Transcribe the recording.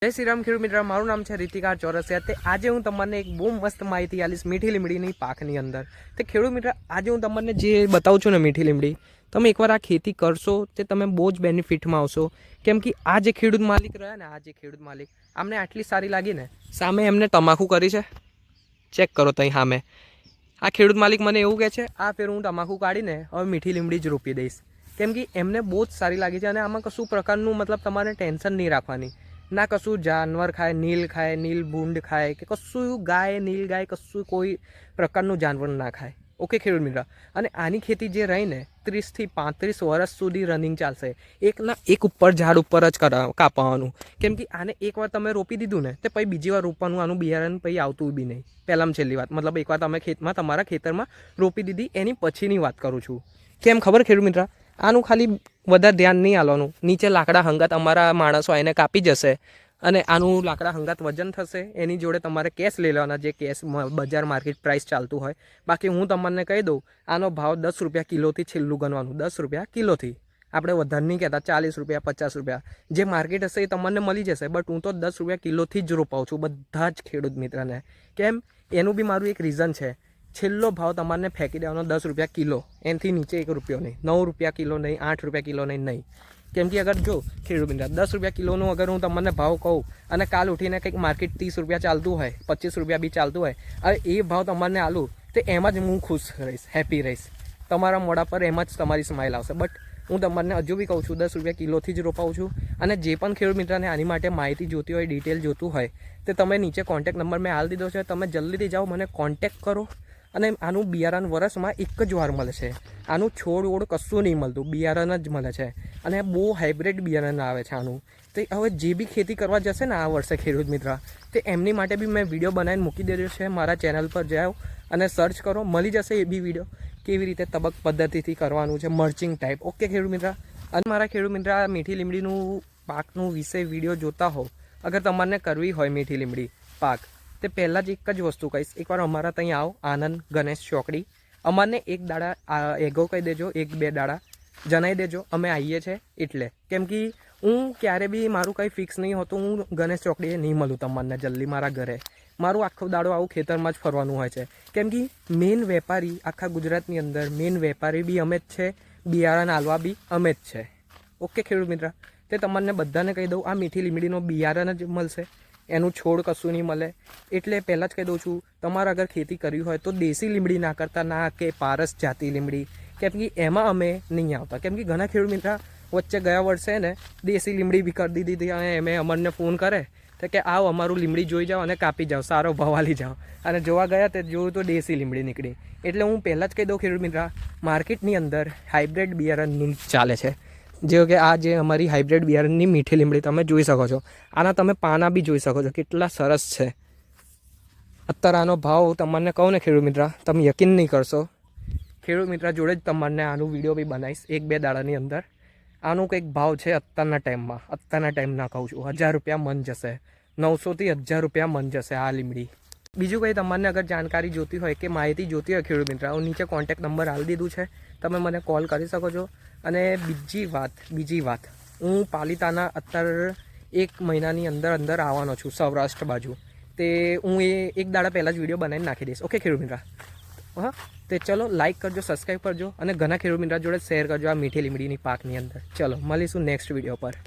જય શ્રી રામ ખેડૂત મિત્ર, મારું નામ છે રીતિકા ચોરસિયા। તે આજે હું તમને એક બહુ મસ્ત માહિતી આલીશ મીઠી લીમડીની પાકની અંદર। તે ખેડૂત મિત્ર, આજે હું તમને જે બતાવું છું ને મીઠી લીમડી, તમે એકવાર આ ખેતી કરશો તે તમે બહુ જ બેનિફિટમાં આવશો। કેમ કે આ જે ખેડૂત માલિક રહ્યા ને, આ જે ખેડૂત માલિક આમને આટલી સારી લાગી ને, સામે એમને તમાકુ કરી છે, ચેક કરો ત્યાં સામે। આ ખેડૂત માલિક મને એવું કહે છે, આ ફેર હું તમાકુ કાઢીને હવે મીઠી લીમડી જ રોપી દઈશ। કેમ કે એમને બહુ જ સારી લાગી છે અને આમાં કશું પ્રકારનું મતલબ તમારે ટેન્શન નહીં રાખવાની। ના કશું જાનવર ખાય, નીલ ભૂંડ ખાય કે કશું ગાય, નીલ ગાય કશું કોઈ પ્રકારનું જાનવર ના ખાય। ઓકે ખેડૂત મિત્ર, અને આની ખેતી જે રહી ને 30 થી 35 વર્ષ સુધી રનિંગ ચાલશે। એકના એક ઉપર ઝાડ ઉપર જ કાપવાનું। કેમ કે આને એકવાર તમે રોપી દીધું ને તે પછી બીજી વાર રોપવાનું આનું બિયારણ પછી આવતું બી નહીં। પહેલામાં છેલ્લી વાત, મતલબ એકવાર તમે ખેતમાં તમારા ખેતરમાં રોપી દીધી એની પછીની વાત કરું છું। કેમ ખબર ખેડૂત મિત્ર, આનું ખાલી વધારે ધ્યાન નહીં આલવાનું। નીચે લાકડા હંગાત અમારા માણસો આને કાપી જશે અને આનું લાકડા હંગાત વજન થશે। એની જોડે તમારે કેશ લઈ લેવાના, જે કેશ બજાર માર્કેટ પ્રાઇસ ચાલતું હોય। બાકી હું તમને કહી દઉં, આનો ભાવ 10 રૂપિયા કિલોથી છેલ્લું ગણવાનું, 10 રૂપિયા કિલોથી। આપણે વધારે નહીં કહેતા, 40 રૂપિયા 50 રૂપિયા જે માર્કેટ હશે એ તમને મળી જશે। બટ હું તો 10 રૂપિયા કિલોથી જ રોપાવું છું બધા જ ખેડૂત મિત્રને। કેમ, એનું બી મારું એક રીઝન છે। છેલ્લો ભાવ તમારે ફેંકી દેવાનો 10 રૂપિયા કિલો, એનાથી નીચે 1 રૂપિયો નહીં, 9 રૂપિયા કિલો નહીં, 8 રૂપિયા કિલો નહીં। કેમ કે અગર જો ખેડૂત મિત્ર 10 રૂપિયા કિલોનું અગર હું તમને ભાવ કહું અને કાલ ઉઠીને કંઈક માર્કેટ 30 રૂપિયા ચાલતું હોય, 25 રૂપિયા બી ચાલતું હોય, હવે એ ભાવ તમને આલું તો એમાં જ હું ખુશ રહીશ, હેપી રહીશ। તમારા મોઢા પર એમાં જ તમારી સ્માઇલ આવશે। બટ હું તમને હજુ બી કહું છું 10 રૂપિયા કિલોથી જ રોપાવું છું। અને જે પણ ખેડૂત મિત્રને આની માટે માહિતી જોતી હોય, ડિટેલ જોતું હોય, તો તમે નીચે કોન્ટેક્ટ નંબર મેં હાલ દીધો છે, તમે જલ્દીથી જાઓ, મને કોન્ટેક્ટ કરો। અને આનું બિયારણ વર્ષમાં એક જ વાર મળે છે। આનું છોડ ઓડ કશું નહીં મળતું, બિયારણ જ મળે છે અને બહુ હાઇબ્રિડ બિયારણ આવે છે આનું। તો હવે જે બી ખેતી કરવા જશે ને આ વર્ષે ખેડૂત મિત્ર, તે એમની માટે બી મેં વિડીયો બનાવીને મૂકી દીધો છે। મારા ચેનલ પર જાઓ અને સર્ચ કરો, મળી જશે એ બી વિડીયો, કેવી રીતે તબક પદ્ધતિથી કરવાનું છે, મર્ચિંગ ટાઈપ। ઓકે ખેડૂત મિત્ર, અને મારા ખેડૂત મિત્ર આ મીઠી લીમડીનું પાકનું વિશે વિડીયો જોતા હો, અગર તમારે કરવી હોય મીઠી લીમડી પાક, તે પહેલાં જ એક જ વસ્તુ કહીશ, એકવાર અમારા ત્યાં આવો, આનંદ ગણેશ ચોકડી, અમારને એક દાડા એગો કહી દેજો, 1-2 દાડા જણાવી દેજો, અમે આવીએ છીએ। એટલે કેમ કે હું ક્યારે બી મારું કંઈ ફિક્સ નહીં હોતું, હું ગણેશ ચોકડીએ નહીં મળું તમને જલ્દી મારા ઘરે। મારું આખો દાડો આવું ખેતરમાં જ ફરવાનું હોય છે। કેમ કે મેઇન વેપારી આખા ગુજરાતની અંદર મેઇન વેપારી બી અમે જ છે, બિયારણ આલવા બી અમે જ છે। ઓકે ખેડૂત મિત્ર, તે તમને બધાને કહી દઉં, આ મીઠી લીમડીનો બિયારણ જ મળશે, એનું છોડ કશું નહીં મળે। એટલે પહેલાં જ કહી દઉં છું, તમારે અગર ખેતી કરવી હોય તો દેશી લીમડી ના કરતા, ના કે પારસ જાતિ લીમડી, કેમ કે એમાં અમે નહીં આવતા। કેમ કે ઘણા ખેડૂત મિત્ર વચ્ચે ગયા વર્ષે ને દેશી લીમડી બી કરી દીધી હતી અને એમે અમને ફોન કરે તો કે આવો અમારું લીમડી જોઈ જાઓ અને કાપી જાઓ, સારો ભાવ આલી જાઓ, અને જોવા ગયા તે જોયું તો દેશી લીમડી નીકળી। એટલે હું પહેલાં જ કહી દઉં ખેડૂત મિત્ર, માર્કેટની અંદર હાઇબ્રિડ બિયારણની ચાલે છે। જેવો કે આ જે અમારી હાઇબ્રિડ બિયારણની મીઠી લીમડી તમે જોઈ શકો છો, આના તમે પાના બી જોઈ શકો છો કેટલા સરસ છે। અત્યારે આનો ભાવ તમને કહું ને ખેડૂત મિત્ર, તમે યકીન નહીં કરશો। ખેડૂત મિત્ર જોડે જ તમને આનું વિડીયો બી બનાવીશ 1-2 દાડાની અંદર। આનું કંઈક ભાવ છે અત્યારના ટાઈમમાં, અત્યારના ટાઈમના કહું છું, 1000 રૂપિયા મન જશે, 900 થી 1000 રૂપિયા મન જશે આ લીમડી। બીજું કંઈ તમને અગર જાણકારી જોતી હોય કે માહિતી જોતી હોય ખેડૂત મિત્ર, હું નીચે કોન્ટેક્ટ નંબર આપી દીધું છે, તમે મને કોલ કરી શકો છો। અને બીજી વાત, હું પાલિતાના અત્યારે 1 મહિનાની અંદર આવવાનો છું સૌરાષ્ટ્ર બાજુ। તે હું એ 1 દાડા પહેલાં જ વિડીયો બનાવીને નાખી દઈશ। ઓકે ખેડૂત મિત્ર, હા, તે ચલો લાઇક કરજો, સબસ્ક્રાઈબ કરજો અને ઘણા ખેડૂત મિત્ર જોડે શેર કરજો આ મીઠી લીમડીની પાકની અંદર। ચલો મળીશું નેક્સ્ટ વિડીયો પર।